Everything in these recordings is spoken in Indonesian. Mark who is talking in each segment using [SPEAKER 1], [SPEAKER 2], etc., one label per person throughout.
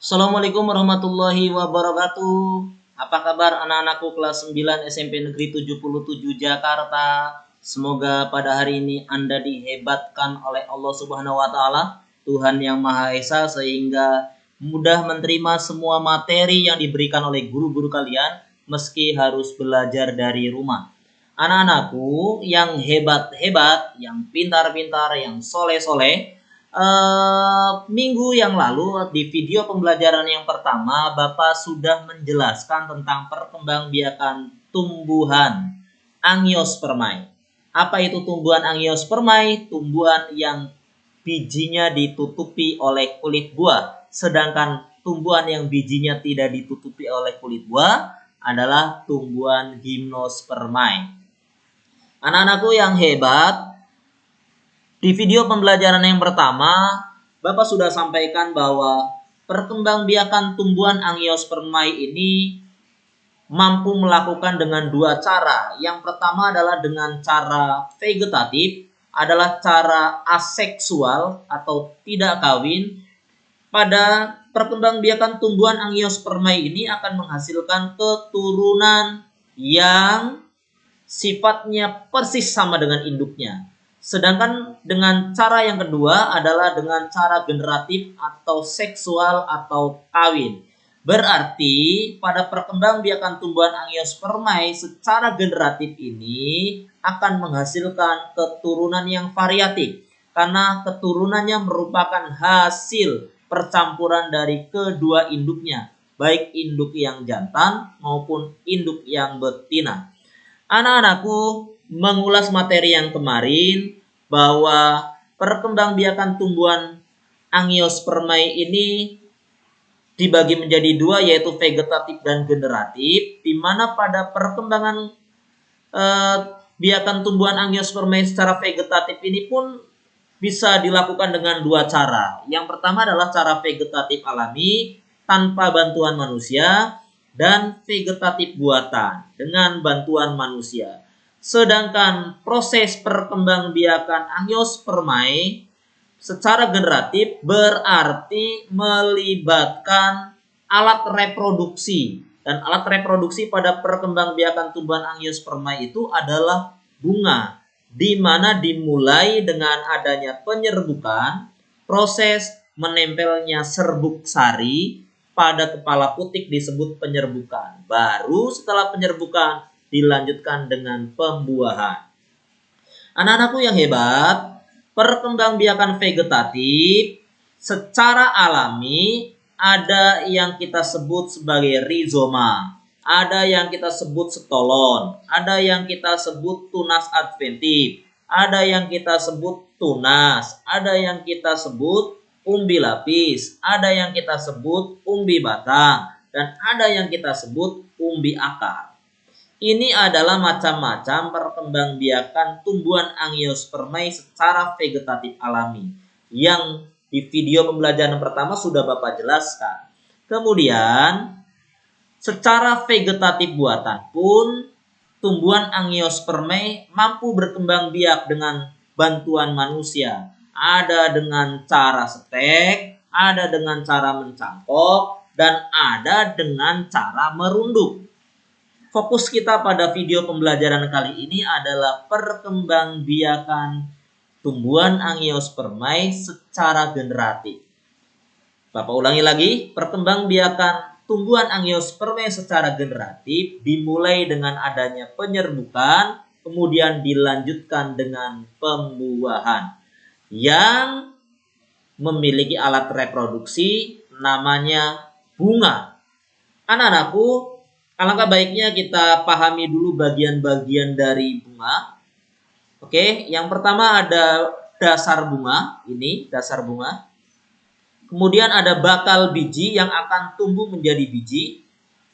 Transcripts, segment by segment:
[SPEAKER 1] Assalamualaikum warahmatullahi wabarakatuh. Apa kabar anak-anakku kelas 9 SMP Negeri 77 Jakarta? Semoga pada hari ini Anda dihebatkan oleh Allah Subhanahu wa taala, Tuhan yang Maha Esa, sehingga mudah menerima semua materi yang diberikan oleh guru-guru kalian meski harus belajar dari rumah. Anak-anakku yang hebat-hebat, yang pintar-pintar, yang soleh-soleh, minggu yang lalu di video pembelajaran yang pertama Bapak sudah menjelaskan tentang perkembangbiakan tumbuhan angiospermae. Apa itu tumbuhan angiospermae? Tumbuhan yang bijinya ditutupi oleh kulit buah. Sedangkan tumbuhan yang bijinya tidak ditutupi oleh kulit buah adalah tumbuhan gimnospermae. Anak-anakku yang hebat, di video pembelajaran yang pertama, Bapak sudah sampaikan bahwa perkembangbiakan tumbuhan angiospermae ini mampu melakukan dengan dua cara. Yang pertama adalah dengan cara vegetatif, adalah cara aseksual atau tidak kawin. Pada perkembangbiakan tumbuhan angiospermae ini akan menghasilkan keturunan yang sifatnya persis sama dengan induknya. Sedangkan dengan cara yang kedua adalah dengan cara generatif atau seksual atau kawin. Berarti pada perkembangbiakan tumbuhan angiospermae secara generatif ini akan menghasilkan keturunan yang variatif karena keturunannya merupakan hasil percampuran dari kedua induknya, baik induk yang jantan maupun induk yang betina. Anak-anakku mengulas materi yang kemarin bahwa perkembangbiakan tumbuhan angiospermae ini dibagi menjadi dua, yaitu vegetatif dan generatif, di mana pada perkembangan biakan tumbuhan angiospermae secara vegetatif ini pun bisa dilakukan dengan dua cara. Yang pertama adalah cara vegetatif alami tanpa bantuan manusia, dan vegetatif buatan dengan bantuan manusia. Sedangkan proses perkembangbiakan angiospermae secara generatif berarti melibatkan alat reproduksi. Dan alat reproduksi pada perkembangbiakan tumbuhan angiospermae itu adalah bunga, di mana dimulai dengan adanya penyerbukan, proses menempelnya serbuk sari pada kepala putik disebut penyerbukan. Baru setelah penyerbukan dilanjutkan dengan pembuahan. Anak-anakku yang hebat, perkembangbiakan vegetatif secara alami ada yang kita sebut sebagai rizoma, ada yang kita sebut stolon, ada yang kita sebut tunas adventif, ada yang kita sebut tunas, ada yang kita sebut umbi lapis, ada yang kita sebut umbi batang, dan ada yang kita sebut umbi akar. Ini adalah macam-macam perkembangbiakan tumbuhan angiospermae secara vegetatif alami yang di video pembelajaran pertama sudah Bapak jelaskan. Kemudian secara vegetatif buatan pun tumbuhan angiospermae mampu berkembang biak dengan bantuan manusia. Ada dengan cara setek, ada dengan cara mencangkok, dan ada dengan cara merunduk. Fokus kita pada video pembelajaran kali ini adalah perkembangbiakan tumbuhan angiospermae secara generatif. Bapak ulangi lagi, perkembangbiakan tumbuhan angiospermae secara generatif dimulai dengan adanya penyerbukan, kemudian dilanjutkan dengan pembuahan yang memiliki alat reproduksi namanya bunga. Anak-anakku, alangkah baiknya kita pahami dulu bagian-bagian dari bunga. Oke, yang pertama ada dasar bunga, ini dasar bunga. Kemudian ada bakal biji yang akan tumbuh menjadi biji.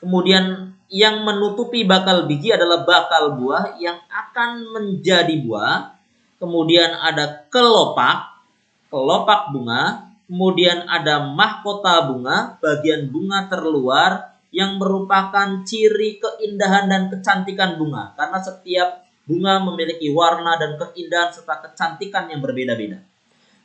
[SPEAKER 1] Kemudian yang menutupi bakal biji adalah bakal buah yang akan menjadi buah. Kemudian ada kelopak bunga. Kemudian ada mahkota bunga, bagian bunga terluar yang merupakan ciri keindahan dan kecantikan bunga. Karena setiap bunga memiliki warna dan keindahan serta kecantikan yang berbeda-beda.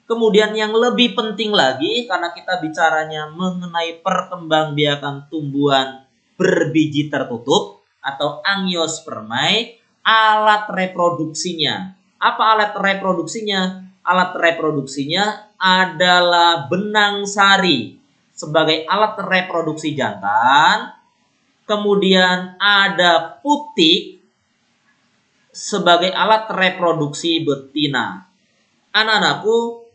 [SPEAKER 1] Kemudian yang lebih penting lagi, karena kita bicaranya mengenai perkembangbiakan tumbuhan berbiji tertutup atau angiospermae, alat reproduksinya. Apa alat reproduksinya? Alat reproduksinya adalah benang sari sebagai alat reproduksi jantan. Kemudian ada putik sebagai alat reproduksi betina. Anak-anakku,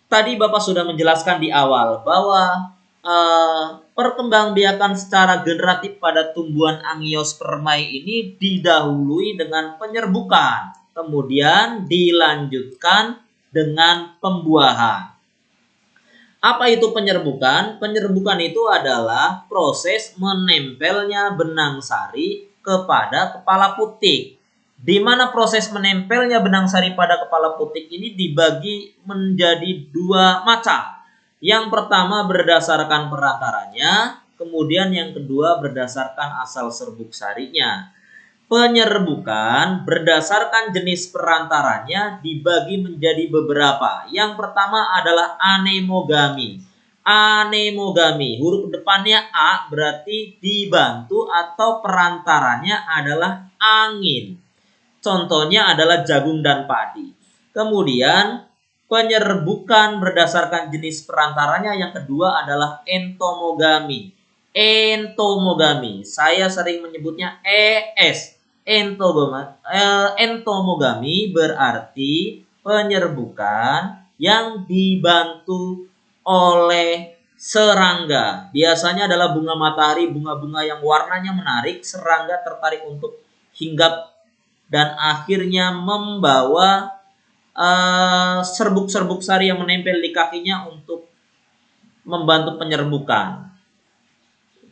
[SPEAKER 1] tadi Bapak sudah menjelaskan di awal bahwa perkembangbiakan secara generatif pada tumbuhan angiospermae ini didahului dengan penyerbukan, kemudian dilanjutkan dengan pembuahan. Apa itu penyerbukan? Penyerbukan itu adalah proses menempelnya benang sari kepada kepala putik. Di mana proses menempelnya benang sari pada kepala putik ini dibagi menjadi dua macam. Yang pertama berdasarkan perantaranya, kemudian yang kedua berdasarkan asal serbuk sarinya. Penyerbukan berdasarkan jenis perantaranya dibagi menjadi beberapa. Yang pertama adalah anemogami. Anemogami, huruf depannya A berarti dibantu atau perantaranya adalah angin. Contohnya adalah jagung dan padi. Kemudian penyerbukan berdasarkan jenis perantaranya yang kedua adalah entomogami. Entomogami, saya sering menyebutnya ES. Entomogami berarti penyerbukan yang dibantu oleh serangga. Biasanya adalah bunga matahari, bunga-bunga yang warnanya menarik. Serangga tertarik untuk hinggap dan akhirnya membawa serbuk-serbuk sari yang menempel di kakinya untuk membantu penyerbukan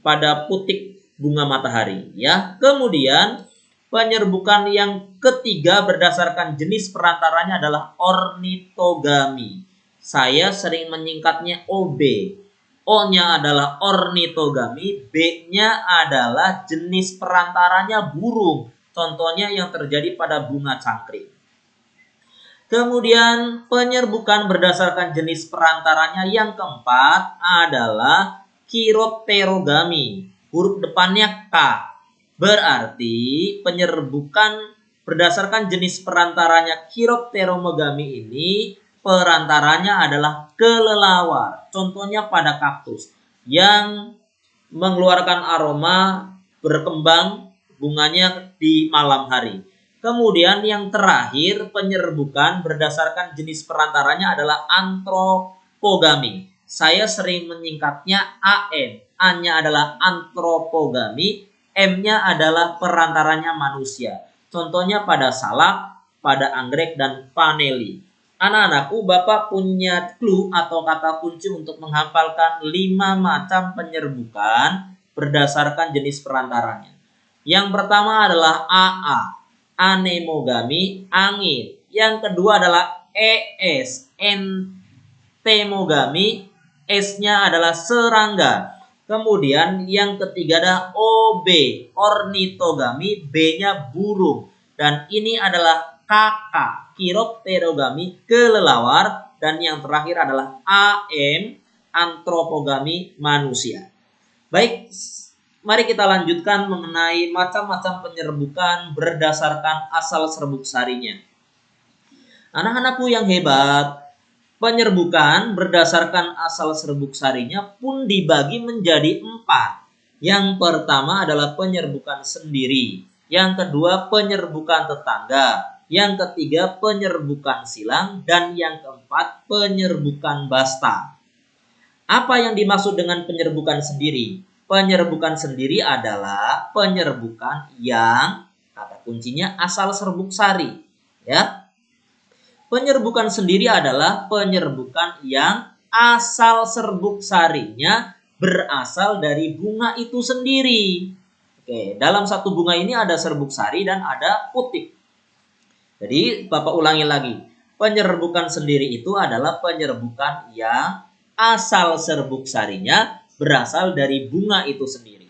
[SPEAKER 1] pada putik bunga matahari, ya. Kemudian penyerbukan yang ketiga berdasarkan jenis perantaranya adalah ornitogami. Saya sering menyingkatnya OB. O-nya adalah ornitogami, B-nya adalah jenis perantaranya burung. Contohnya yang terjadi pada bunga cangkrik. Kemudian penyerbukan berdasarkan jenis perantaranya yang keempat adalah chiropterogami. Huruf depannya K. Berarti penyerbukan berdasarkan jenis perantaranya chiropterogami ini perantaranya adalah kelelawar. Contohnya pada kaktus yang mengeluarkan aroma berkembang bunganya di malam hari. Kemudian yang terakhir penyerbukan berdasarkan jenis perantaranya adalah antropogami. Saya sering menyingkatnya AM. A-nya adalah antropogami, M-nya adalah perantaranya manusia. Contohnya pada salak, pada anggrek, dan paneli. Anak-anakku, Bapak punya clue atau kata kunci untuk menghafalkan 5 macam penyerbukan berdasarkan jenis perantaranya. Yang pertama adalah AA, anemogami, angin. Yang kedua adalah ES, entomogami, S-nya adalah serangga. Kemudian yang ketiga adalah OB, ornitogami, B-nya burung. Dan ini adalah KK, chiropterogami, kelelawar. Dan yang terakhir adalah AM, antropogami, manusia. Baik, mari kita lanjutkan mengenai macam-macam penyerbukan berdasarkan asal serbuk sarinya. Anak-anakku yang hebat, penyerbukan berdasarkan asal serbuk sarinya pun dibagi menjadi 4. Yang pertama adalah penyerbukan sendiri. Yang kedua penyerbukan tetangga. Yang ketiga penyerbukan silang. Dan yang keempat penyerbukan basta. Apa yang dimaksud dengan penyerbukan sendiri? Penyerbukan sendiri adalah penyerbukan yang kata kuncinya asal serbuk sari, ya. Penyerbukan sendiri adalah penyerbukan yang asal serbuk sarinya berasal dari bunga itu sendiri. Oke, dalam satu bunga ini ada serbuk sari dan ada putik. Jadi Bapak ulangi lagi. Penyerbukan sendiri itu adalah penyerbukan yang asal serbuk sarinya berasal dari bunga itu sendiri.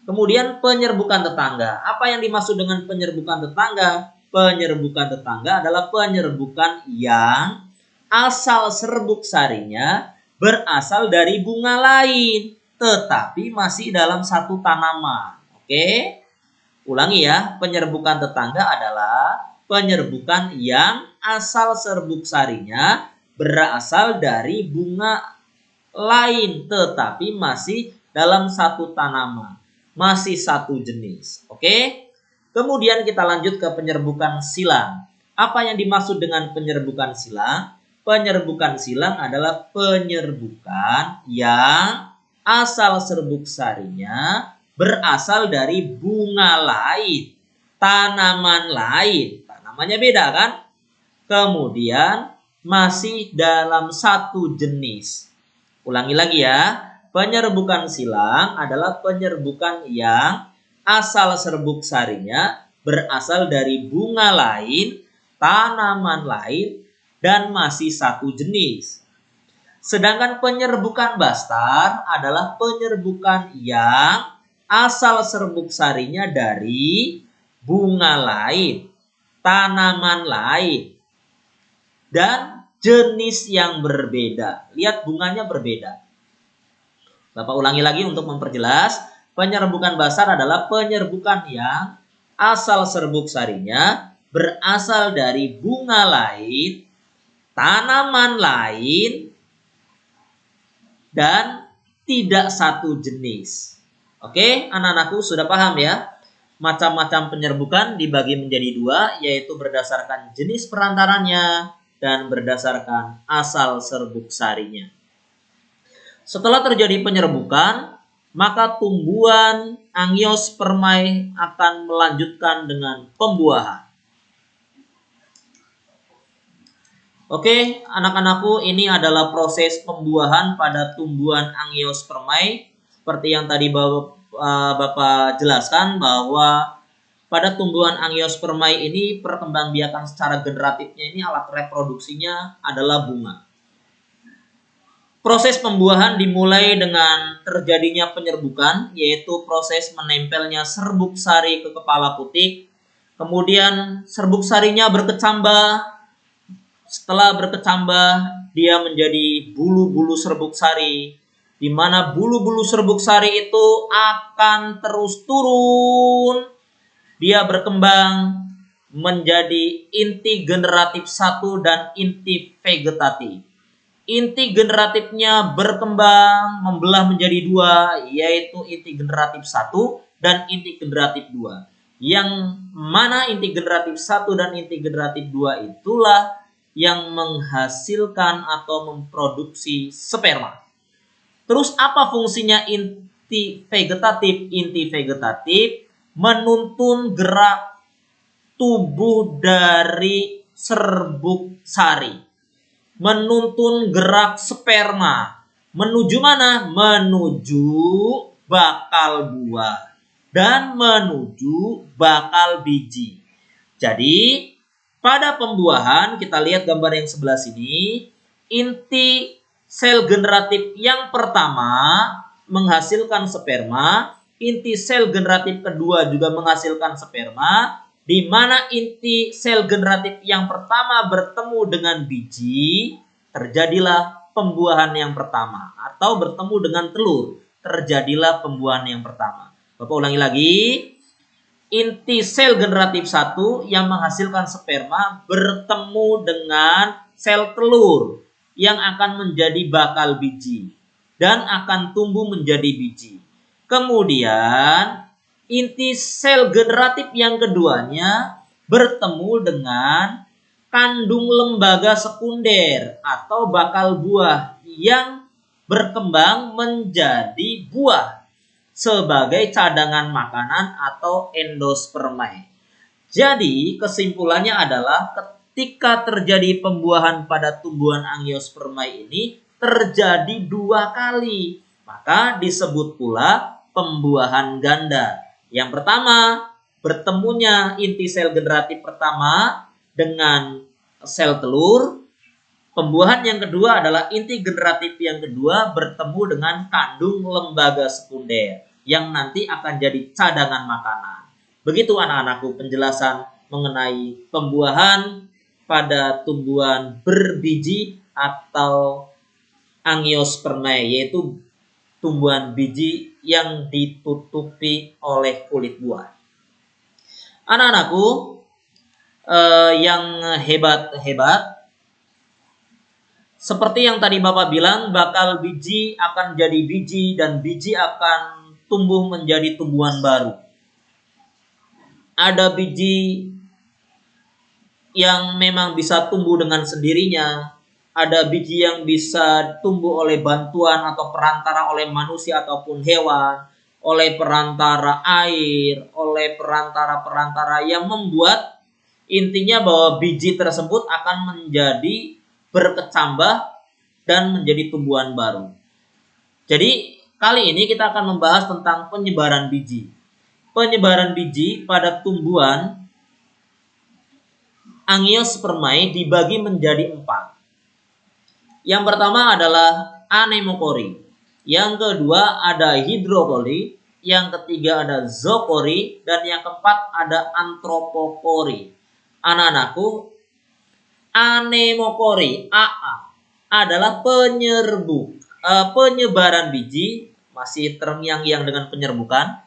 [SPEAKER 1] Kemudian penyerbukan tetangga. Apa yang dimaksud dengan penyerbukan tetangga? Penyerbukan tetangga adalah penyerbukan yang asal serbuk sarinya berasal dari bunga lain, tetapi masih dalam satu tanaman. Oke? Ulangi ya, penyerbukan tetangga adalah penyerbukan yang asal serbuk sarinya berasal dari bunga lain, tetapi masih dalam satu tanaman, masih satu jenis. Oke? Kemudian kita lanjut ke penyerbukan silang. Apa yang dimaksud dengan penyerbukan silang? Penyerbukan silang adalah penyerbukan yang asal serbuk sarinya berasal dari bunga lain, tanaman lain. Tanamannya beda kan? Kemudian masih dalam satu jenis. Ulangi lagi ya. Penyerbukan silang adalah penyerbukan yang asal serbuk sarinya berasal dari bunga lain, tanaman lain, dan masih satu jenis. Sedangkan penyerbukan bastar adalah penyerbukan yang asal serbuk sarinya dari bunga lain, tanaman lain, dan jenis yang berbeda. Lihat bunganya berbeda. Bapak ulangi lagi untuk memperjelas. Penyerbukan bastar adalah penyerbukan yang asal serbuk sarinya berasal dari bunga lain, tanaman lain, dan tidak satu jenis. Oke, anak-anakku sudah paham ya? Macam-macam penyerbukan dibagi menjadi dua, yaitu berdasarkan jenis perantaranya dan berdasarkan asal serbuk sarinya. Setelah terjadi penyerbukan, maka tumbuhan Angiospermae akan melanjutkan dengan pembuahan. Oke, anak-anakku, ini adalah proses pembuahan pada tumbuhan Angiospermae. Seperti yang tadi Bapak jelaskan bahwa pada tumbuhan Angiospermae ini perkembangbiakan secara generatifnya ini alat reproduksinya adalah bunga. Proses pembuahan dimulai dengan terjadinya penyerbukan, yaitu proses menempelnya serbuk sari ke kepala putik. Kemudian serbuk sarinya berkecambah. Setelah berkecambah, dia menjadi bulu-bulu serbuk sari, di mana bulu-bulu serbuk sari itu akan terus turun. Dia berkembang menjadi inti generatif 1 dan inti vegetatif. Inti generatifnya berkembang membelah menjadi dua, yaitu inti generatif 1 dan inti generatif 2. Yang mana inti generatif 1 dan inti generatif 2 itulah yang menghasilkan atau memproduksi sperma. Terus apa fungsinya inti vegetatif? Inti vegetatif menuntun gerak tubuh dari serbuk sari. Menuntun gerak sperma. Menuju mana? Menuju bakal buah. Dan menuju bakal biji. Jadi, pada pembuahan, kita lihat gambar yang sebelah sini. Inti sel generatif yang pertama menghasilkan sperma. Inti sel generatif kedua juga menghasilkan sperma. Di mana inti sel generatif yang pertama bertemu dengan biji, terjadilah pembuahan yang pertama. Atau bertemu dengan telur, terjadilah pembuahan yang pertama. Bapak ulangi lagi. Inti sel generatif 1 yang menghasilkan sperma bertemu dengan sel telur yang akan menjadi bakal biji dan akan tumbuh menjadi biji. Kemudian inti sel generatif yang keduanya bertemu dengan kandung lembaga sekunder atau bakal buah yang berkembang menjadi buah sebagai cadangan makanan atau endospermae. Jadi kesimpulannya adalah ketika terjadi pembuahan pada tumbuhan Angiospermae ini terjadi 2 kali. Maka disebut pula pembuahan ganda. Yang pertama, bertemunya inti sel generatif pertama dengan sel telur. Pembuahan yang kedua adalah inti generatif yang kedua bertemu dengan kandung lembaga sekunder yang nanti akan jadi cadangan makanan. Begitu anak-anakku penjelasan mengenai pembuahan pada tumbuhan berbiji atau Angiospermae, yaitu tumbuhan biji yang ditutupi oleh kulit buah. Anak-anakku yang hebat-hebat, seperti yang tadi Bapak bilang, bakal biji akan jadi biji dan biji akan tumbuh menjadi tumbuhan baru. Ada biji yang memang bisa tumbuh dengan sendirinya, ada biji yang bisa tumbuh oleh bantuan atau perantara oleh manusia ataupun hewan, oleh perantara air, oleh perantara-perantara yang membuat intinya bahwa biji tersebut akan menjadi berkecambah dan menjadi tumbuhan baru. Jadi kali ini kita akan membahas tentang penyebaran biji. Penyebaran biji pada tumbuhan Angiospermae dibagi menjadi 4. Yang pertama adalah anemokori. Yang kedua ada hidrokori. Yang ketiga ada zookori. Dan yang keempat ada antropokori. Anak-anakku, anemokori AA adalah penyebaran biji. Masih terngiang-ngiang dengan penyerbukan.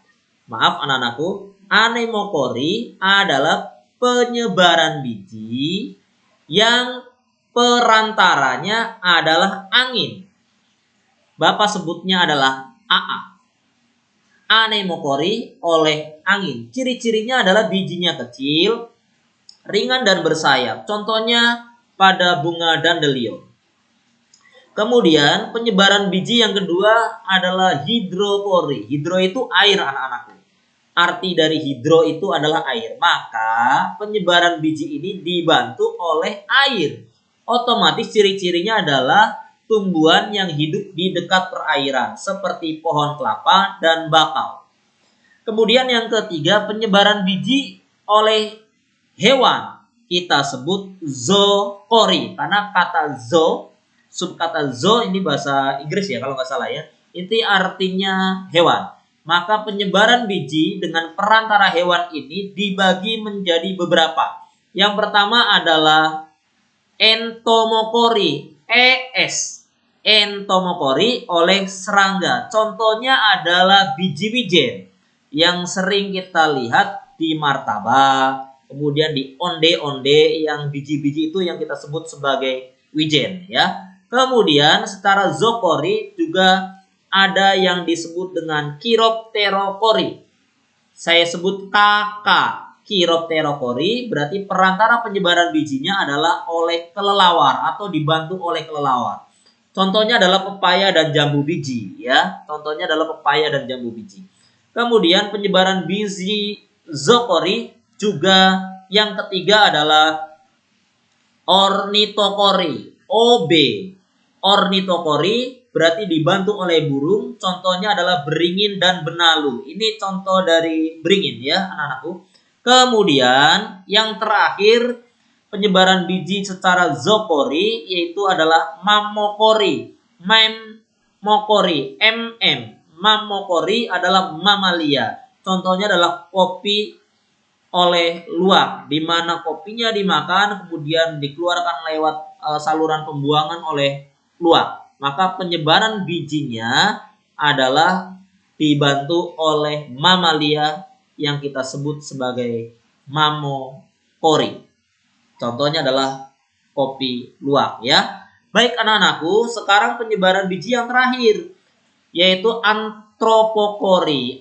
[SPEAKER 1] Maaf anak-anakku, anemokori adalah penyebaran biji yang perantaranya adalah angin. Bapak sebutnya adalah AA. Anemokori oleh angin. Ciri-cirinya adalah bijinya kecil, ringan dan bersayap. Contohnya pada bunga dandelion. Kemudian penyebaran biji yang kedua adalah hidrokori. Hidro itu air anak-anakku. Arti dari hidro itu adalah air. Maka penyebaran biji ini dibantu oleh air. Otomatis ciri-cirinya adalah tumbuhan yang hidup di dekat perairan seperti pohon kelapa dan bakau. Kemudian yang ketiga, penyebaran biji oleh hewan. Kita sebut zookori karena kata subkata zoo ini bahasa Inggris ya kalau nggak salah ya. Itu artinya hewan. Maka penyebaran biji dengan perantara hewan ini dibagi menjadi beberapa. Yang pertama adalah entomokori, entomokori oleh serangga. Contohnya adalah biji wijen yang sering kita lihat di martabak, kemudian di onde-onde yang biji-biji itu yang kita sebut sebagai wijen ya. Kemudian secara zookori juga ada yang disebut dengan chiropterokori. Saya sebut kakak. Chiropterokori berarti perantara penyebaran bijinya adalah oleh kelelawar atau dibantu oleh kelelawar. Contohnya adalah pepaya dan jambu biji ya. Contohnya adalah pepaya dan jambu biji. Kemudian penyebaran biji zookori juga yang ketiga adalah ornitokori, OB. Ornitokori berarti dibantu oleh burung. Contohnya adalah beringin dan benalu. Ini contoh dari beringin ya anak-anakku. Kemudian yang terakhir penyebaran biji secara zookori yaitu adalah mammokori. Mammokori adalah mamalia. Contohnya adalah kopi oleh luwak, di mana kopinya dimakan kemudian dikeluarkan lewat saluran pembuangan oleh luwak. Maka penyebaran bijinya adalah dibantu oleh mamalia yang kita sebut sebagai mammokori. Contohnya adalah kopi luwak ya. Baik anak-anakku, sekarang penyebaran biji yang terakhir yaitu antropokori.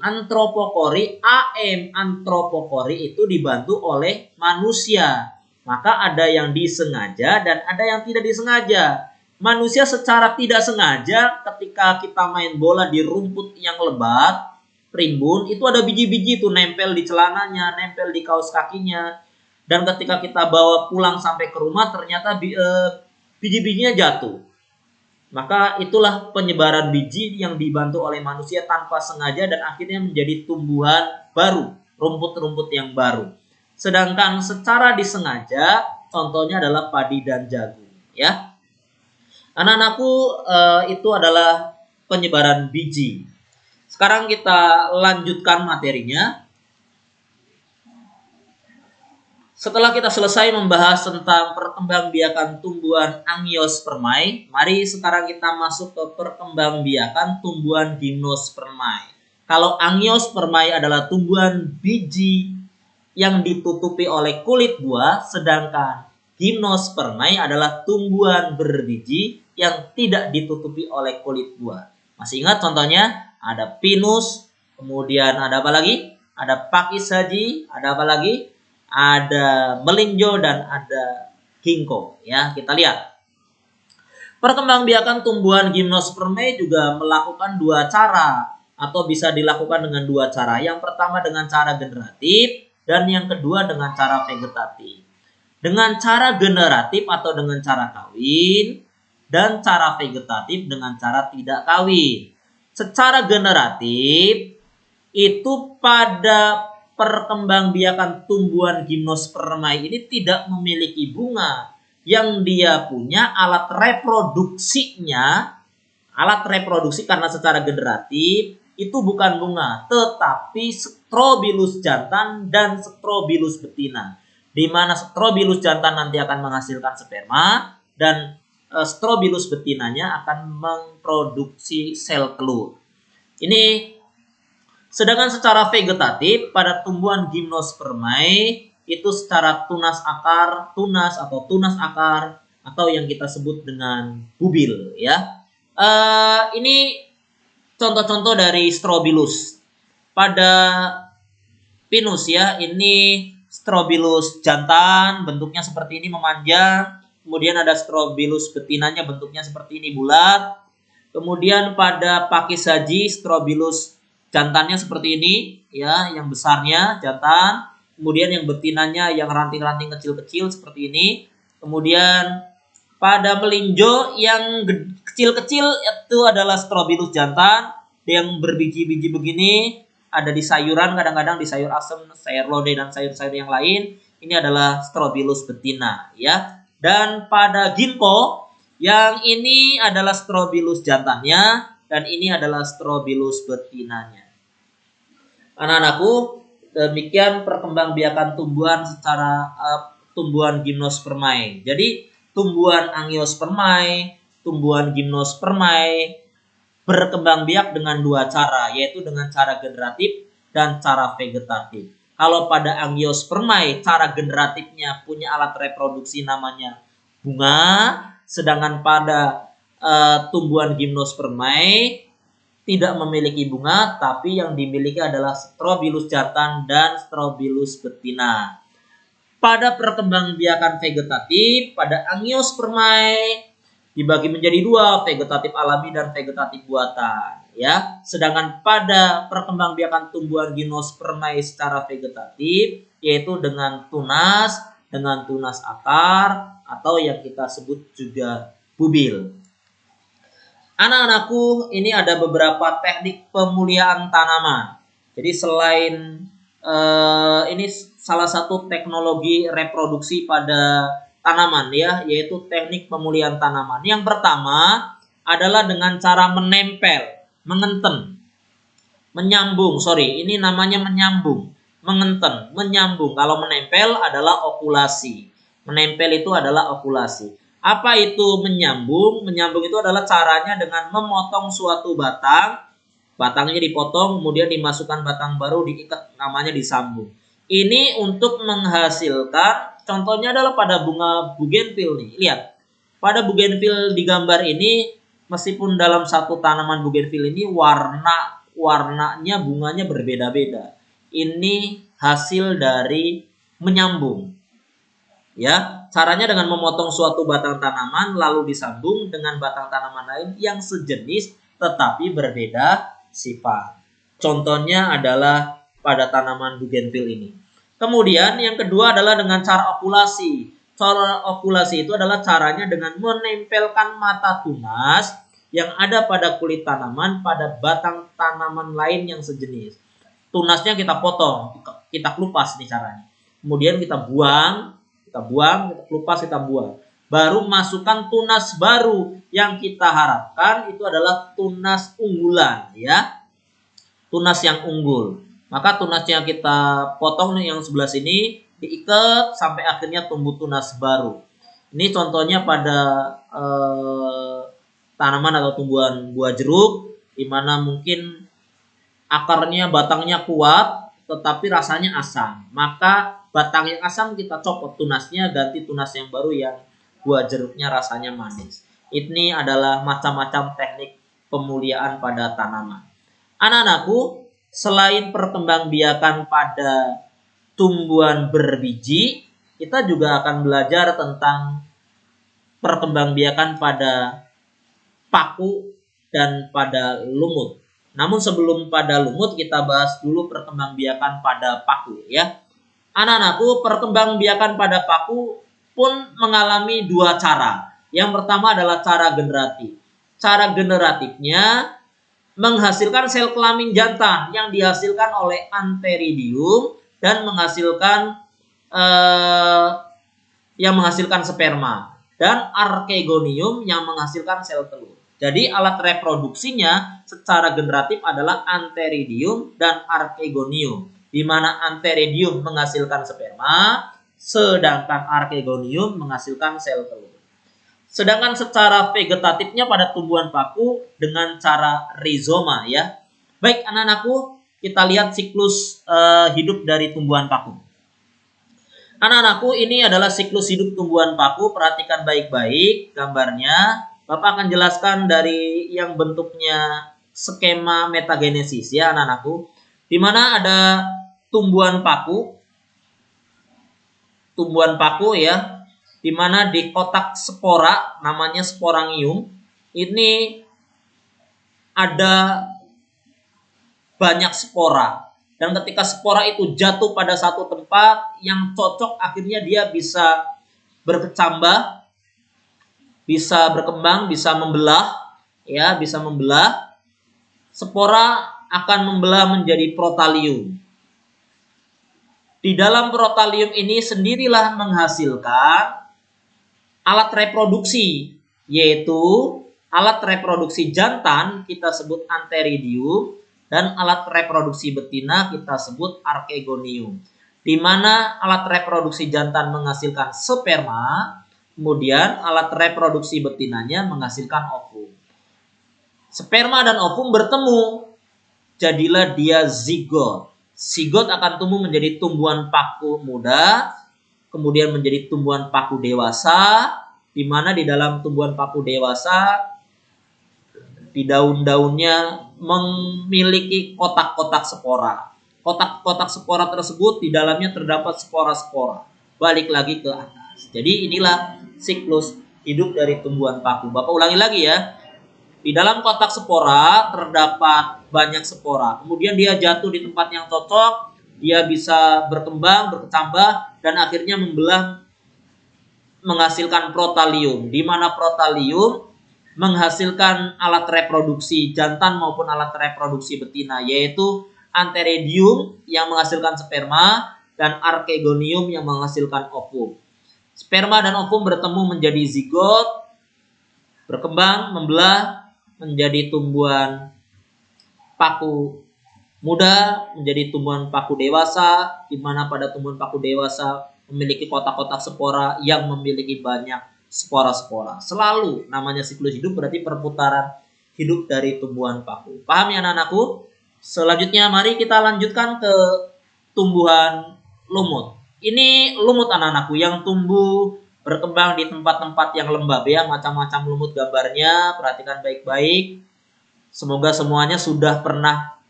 [SPEAKER 1] Antropokori itu dibantu oleh manusia. Maka ada yang disengaja dan ada yang tidak disengaja. Manusia secara tidak sengaja ketika kita main bola di rumput yang lebat, rimbun, itu ada biji-biji itu nempel di celananya, nempel di kaos kakinya. Dan ketika kita bawa pulang sampai ke rumah ternyata biji-bijinya jatuh. Maka itulah penyebaran biji yang dibantu oleh manusia tanpa sengaja dan akhirnya menjadi tumbuhan baru, rumput-rumput yang baru. Sedangkan secara disengaja contohnya adalah padi dan jagung ya. Anak-anakku, itu adalah penyebaran biji. Sekarang kita lanjutkan materinya. Setelah kita selesai membahas tentang perkembangbiakan tumbuhan Angiospermae, mari sekarang kita masuk ke perkembangbiakan tumbuhan Gymnospermae. Kalau Angiospermae adalah tumbuhan biji yang ditutupi oleh kulit buah, sedangkan Gymnospermae adalah tumbuhan berbiji yang tidak ditutupi oleh kulit buah. Masih ingat contohnya? Ada pinus, kemudian ada apa lagi? Ada pakis haji, ada apa lagi? Ada melinjo dan ada ginkgo, ya. Kita lihat. Perkembangbiakan tumbuhan Gymnospermae juga melakukan dua cara atau bisa dilakukan dengan dua cara. Yang pertama dengan cara generatif dan yang kedua dengan cara vegetatif. Dengan cara generatif atau dengan cara kawin dan cara vegetatif dengan cara tidak kawin. Secara generatif itu pada perkembangbiakan tumbuhan Gymnospermae ini tidak memiliki bunga. Yang dia punya alat reproduksi karena secara generatif itu bukan bunga, tetapi Strobilus jantan dan Strobilus betina. Di mana Strobilus jantan nanti akan menghasilkan sperma dan Strobilus betinanya akan memproduksi sel telur. Ini sedangkan secara vegetatif pada tumbuhan Gymnospermae itu secara tunas akar atau yang kita sebut dengan bubil, ya. Ini contoh-contoh dari Strobilus. Pada pinus, ya, ini Strobilus jantan, bentuknya seperti ini memanjang. Kemudian ada Strobilus betinanya, bentuknya seperti ini bulat. Kemudian pada pakis haji, Strobilus jantannya seperti ini, ya, yang besarnya jantan. Kemudian yang betinanya yang ranting-ranting kecil-kecil seperti ini. Kemudian pada melinjo yang kecil-kecil itu adalah Strobilus jantan yang berbiji-biji begini. Ada di sayuran, kadang-kadang di sayur asem, sayur lodeh dan sayur-sayur yang lain. Ini adalah Strobilus betina, ya. Dan pada ginkgo yang ini adalah Strobilus jantannya dan ini adalah Strobilus betinanya. Anak-anakku, demikian perkembangbiakan tumbuhan secara tumbuhan Gymnospermae. Jadi tumbuhan Angiospermae, tumbuhan Gymnospermae berkembang biak dengan dua cara, yaitu dengan cara generatif dan cara vegetatif. Kalau pada Angiospermae cara generatifnya punya alat reproduksi namanya bunga, sedangkan pada tumbuhan Gymnospermae tidak memiliki bunga, tapi yang dimiliki adalah Strobilus jantan dan Strobilus betina. Pada perkembangbiakan vegetatif, pada Angiospermae dibagi menjadi dua, vegetatif alami dan vegetatif buatan, ya. Sedangkan pada perkembangbiakan tumbuhan Gymnospermae secara vegetatif yaitu dengan tunas akar atau yang kita sebut juga bubil. Anak-anakku, ini ada beberapa teknik pemuliaan tanaman. Jadi selain ini salah satu teknologi reproduksi pada tanaman, ya, yaitu teknik pemulihan tanaman. Yang pertama adalah dengan cara menempel, mengenten, menyambung. Ini namanya menyambung, mengenten, menyambung. Kalau menempel adalah okulasi. Menempel itu adalah okulasi. Apa itu menyambung? Menyambung itu adalah caranya dengan memotong suatu batang. Batangnya dipotong, kemudian dimasukkan batang baru, diikat, namanya disambung. Ini untuk menghasilkan, contohnya adalah pada bunga bougainville nih. Lihat, pada bougainville di gambar ini, meskipun dalam satu tanaman bougainville ini warnanya bunganya berbeda-beda. Ini hasil dari menyambung. Ya, caranya dengan memotong suatu batang tanaman lalu disambung dengan batang tanaman lain yang sejenis tetapi berbeda sifat. Contohnya adalah pada tanaman bougainville ini. Kemudian yang kedua adalah dengan cara okulasi. Cara okulasi itu adalah caranya dengan menempelkan mata tunas yang ada pada kulit tanaman pada batang tanaman lain yang sejenis. Tunasnya kita potong, kita kelupas nih caranya. Kemudian kita buang, kita kelupas, kita buang. Baru masukkan tunas baru yang kita harapkan itu adalah tunas unggulan, ya. Tunas yang unggul. Maka tunasnya kita potong nih yang sebelah sini, diikat sampai akhirnya tumbuh tunas baru. Ini contohnya pada tanaman atau tumbuhan buah jeruk, di mana mungkin akarnya, batangnya kuat, tetapi rasanya asam. Maka batang yang asam kita copot tunasnya, ganti tunas yang baru yang buah jeruknya rasanya manis. Ini adalah macam-macam teknik pemuliaan pada tanaman. Anak-anakku, selain perkembangbiakan pada tumbuhan berbiji, kita juga akan belajar tentang perkembangbiakan pada paku dan pada lumut. Namun sebelum pada lumut, kita bahas dulu perkembangbiakan pada paku ya. Anak-anakku, perkembangbiakan pada paku pun mengalami dua cara. Yang pertama adalah cara generatif. Cara generatifnya menghasilkan sel kelamin jantan yang dihasilkan oleh antheridium dan menghasilkan sperma, dan archegonium yang menghasilkan sel telur. Jadi alat reproduksinya secara generatif adalah antheridium dan archegonium, di mana antheridium menghasilkan sperma, sedangkan archegonium menghasilkan sel telur. Sedangkan secara vegetatifnya pada tumbuhan paku dengan cara rizoma ya. Baik anak-anakku, kita lihat siklus hidup dari tumbuhan paku. Anak-anakku, ini adalah siklus hidup tumbuhan paku. Perhatikan baik-baik gambarnya. Bapak akan jelaskan dari yang bentuknya skema metagenesis ya anak-anakku. Di mana ada tumbuhan paku ya, di mana di kotak spora namanya sporangium ini ada banyak spora. Dan ketika spora itu jatuh pada satu tempat yang cocok, akhirnya dia bisa berkecambah, bisa berkembang, bisa membelah, ya, bisa membelah. Spora akan membelah menjadi protalium. Di dalam protalium ini sendirilah menghasilkan alat reproduksi, yaitu alat reproduksi jantan kita sebut antheridium, dan alat reproduksi betina kita sebut archegonium. Di mana alat reproduksi jantan menghasilkan sperma, kemudian alat reproduksi betinanya menghasilkan ovum. Sperma dan ovum bertemu, jadilah dia zigot. Zigot akan tumbuh menjadi tumbuhan paku muda, kemudian menjadi tumbuhan paku dewasa, di mana di dalam tumbuhan paku dewasa di daun-daunnya memiliki kotak-kotak spora. Kotak-kotak spora tersebut di dalamnya terdapat spora-spora. Balik lagi ke atas. Jadi inilah siklus hidup dari tumbuhan paku. Bapak ulangi lagi ya. Di dalam kotak spora terdapat banyak spora. Kemudian dia jatuh di tempat yang cocok. Dia bisa berkembang, berkecambah, dan akhirnya membelah menghasilkan protalium. Di mana protalium menghasilkan alat reproduksi jantan maupun alat reproduksi betina, yaitu antheridium yang menghasilkan sperma dan archegonium yang menghasilkan ovum. Sperma dan ovum bertemu menjadi zigot, berkembang, membelah menjadi tumbuhan paku muda, menjadi tumbuhan paku dewasa, di mana pada tumbuhan paku dewasa memiliki kotak-kotak spora yang memiliki banyak spora-spora. Selalu namanya siklus hidup berarti perputaran hidup dari tumbuhan paku. Paham ya anak-anakku? Selanjutnya mari kita lanjutkan ke tumbuhan lumut. Ini lumut anak-anakku yang tumbuh berkembang di tempat-tempat yang lembab ya, macam-macam lumut gambarnya, perhatikan baik-baik. Semoga semuanya sudah pernah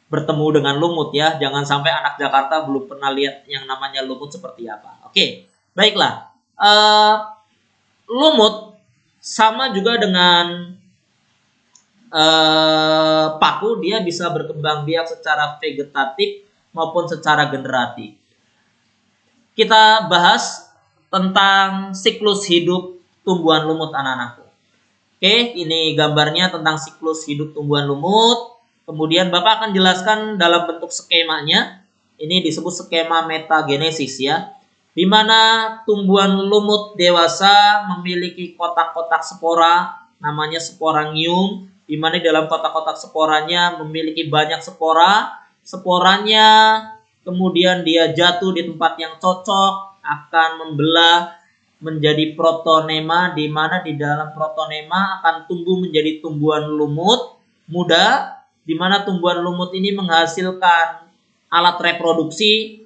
[SPEAKER 1] bertemu dengan lumut ya. Jangan sampai anak Jakarta belum pernah lihat yang namanya lumut seperti apa. Oke, baiklah. Lumut sama juga dengan paku, dia bisa berkembang biak secara vegetatif maupun secara generatif. Kita bahas tentang siklus hidup tumbuhan lumut anak-anakku. Oke, ini gambarnya tentang siklus hidup tumbuhan lumut. Kemudian Bapak akan jelaskan dalam bentuk skemanya. Ini disebut skema metagenesis ya. Di mana tumbuhan lumut dewasa memiliki kotak-kotak spora namanya sporangium, di mana dalam kotak-kotak sporanya memiliki banyak spora. Sporanya kemudian dia jatuh di tempat yang cocok, akan membelah menjadi protonema, di mana di dalam protonema akan tumbuh menjadi tumbuhan lumut muda, di mana tumbuhan lumut ini menghasilkan alat reproduksi,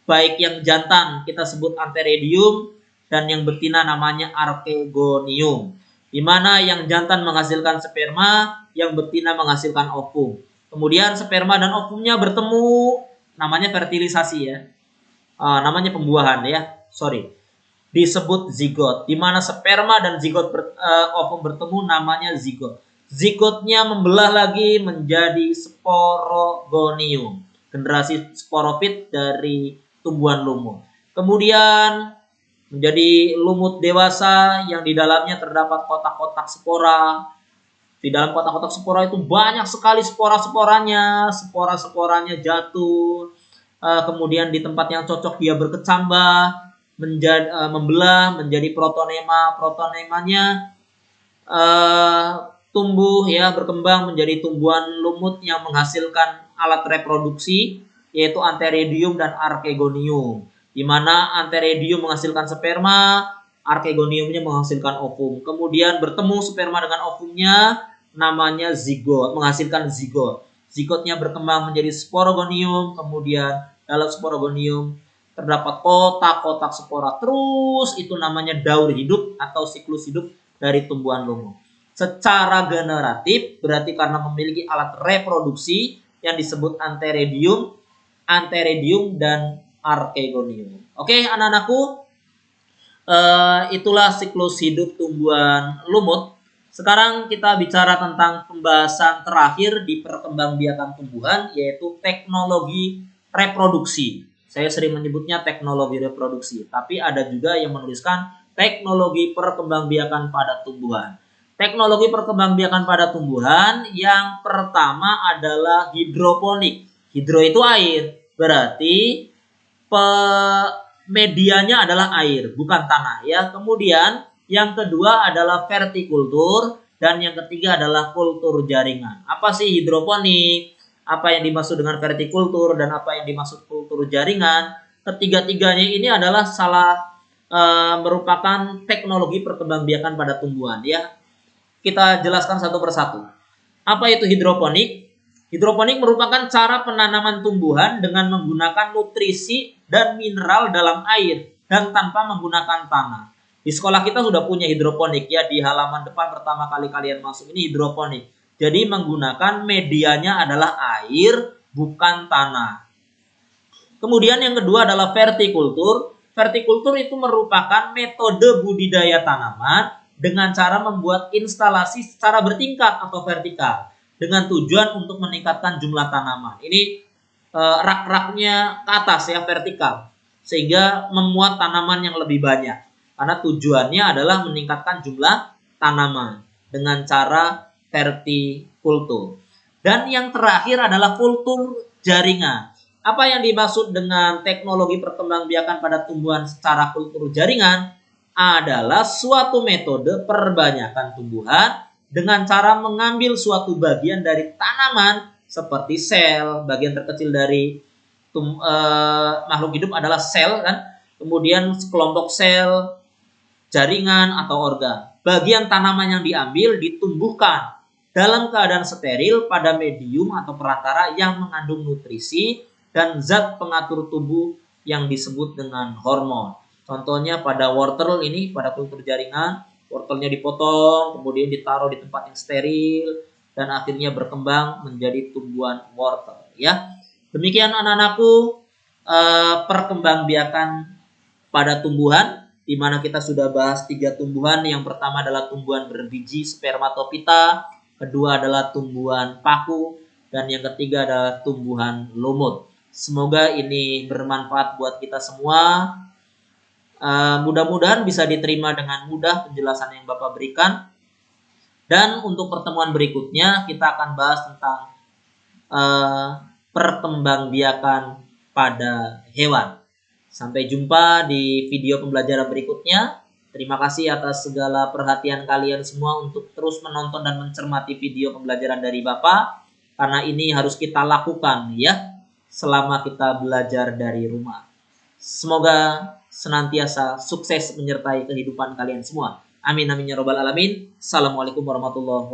[SPEAKER 1] baik yang jantan kita sebut antheridium, dan yang betina namanya archegonium, di mana yang jantan menghasilkan sperma, yang betina menghasilkan ovum. Kemudian sperma dan ovumnya bertemu, namanya fertilisasi ya, namanya pembuahan ya, disebut zigot, di mana sperma dan zigot ovum bertemu namanya zigot. Zigotnya membelah lagi menjadi sporogonium, generasi sporofit dari tumbuhan lumut. Kemudian menjadi lumut dewasa yang di dalamnya terdapat kotak-kotak spora. Di dalam kotak-kotak spora itu banyak sekali spora-sporanya. Spora-sporanya jatuh. Kemudian di tempat yang cocok dia berkecambah, membelah menjadi protonema. Protonemanya tumbuh ya, berkembang menjadi tumbuhan lumut yang menghasilkan alat reproduksi, yaitu antheridium dan archegonium, di mana antheridium menghasilkan sperma, archegoniumnya menghasilkan ovum. Kemudian bertemu sperma dengan ovumnya, namanya zigot, menghasilkan zigot. Zigotnya berkembang menjadi sporogonium, kemudian dalam sporogonium terdapat kotak-kotak spora. Terus itu namanya daur hidup atau siklus hidup dari tumbuhan lumut. Secara generatif berarti karena memiliki alat reproduksi yang disebut antheridium dan archegonium. Oke, anak-anakku, itulah siklus hidup tumbuhan lumut. Sekarang kita bicara tentang pembahasan terakhir di perkembangbiakan tumbuhan, yaitu teknologi reproduksi. Saya sering menyebutnya teknologi reproduksi, tapi ada juga yang menuliskan teknologi perkembangbiakan pada tumbuhan. Teknologi perkembangbiakan pada tumbuhan yang pertama adalah hidroponik. Hidro itu air, berarti medianya adalah air, bukan tanah ya. Kemudian yang kedua adalah vertikultur, dan yang ketiga adalah kultur jaringan. Apa sih hidroponik? Apa yang dimaksud dengan vertikultur dan apa yang dimaksud kultur jaringan? Ketiga-tiganya ini adalah merupakan teknologi perkembangbiakan pada tumbuhan ya. Kita jelaskan satu persatu. Apa itu hidroponik? Hidroponik merupakan cara penanaman tumbuhan dengan menggunakan nutrisi dan mineral dalam air dan tanpa menggunakan tanah. Di sekolah kita sudah punya hidroponik ya, di halaman depan pertama kali kalian masuk ini hidroponik. Jadi menggunakan medianya adalah air, bukan tanah. Kemudian yang kedua adalah vertikultur. Vertikultur itu merupakan metode budidaya tanaman dengan cara membuat instalasi secara bertingkat atau vertikal dengan tujuan untuk meningkatkan jumlah tanaman. Ini rak-raknya ke atas ya, vertikal, sehingga memuat tanaman yang lebih banyak karena tujuannya adalah meningkatkan jumlah tanaman dengan cara vertikultur. Dan yang terakhir adalah kultur jaringan. Apa yang dimaksud dengan teknologi perkembangbiakan pada tumbuhan secara kultur jaringan? Adalah suatu metode perbanyakan tumbuhan dengan cara mengambil suatu bagian dari tanaman seperti sel. Bagian terkecil dari makhluk hidup adalah sel kan. Kemudian sekelompok sel, jaringan atau organ. Bagian tanaman yang diambil ditumbuhkan dalam keadaan steril pada medium atau perantara yang mengandung nutrisi dan zat pengatur tubuh yang disebut dengan hormon. Contohnya pada wortel ini, pada kultur jaringan, wortelnya dipotong, kemudian ditaruh di tempat yang steril, dan akhirnya berkembang menjadi tumbuhan wortel. Ya, demikian anak-anakku perkembangbiakan pada tumbuhan, di mana kita sudah bahas 3 tumbuhan. Yang pertama adalah tumbuhan berbiji spermatopita, kedua adalah tumbuhan paku, dan yang ketiga adalah tumbuhan lumut. Semoga ini bermanfaat buat kita semua. Mudah-mudahan bisa diterima dengan mudah penjelasan yang Bapak berikan. Dan untuk pertemuan berikutnya kita akan bahas tentang perkembangbiakan pada hewan. Sampai jumpa di video pembelajaran berikutnya. Terima kasih atas segala perhatian kalian semua untuk terus menonton dan mencermati video pembelajaran dari Bapak. Karena ini harus kita lakukan ya. selama kita belajar dari rumah. Semoga senantiasa sukses menyertai kehidupan kalian semua. Amin amin ya robbal alamin. Assalamualaikum warahmatullahi wabarakatuh.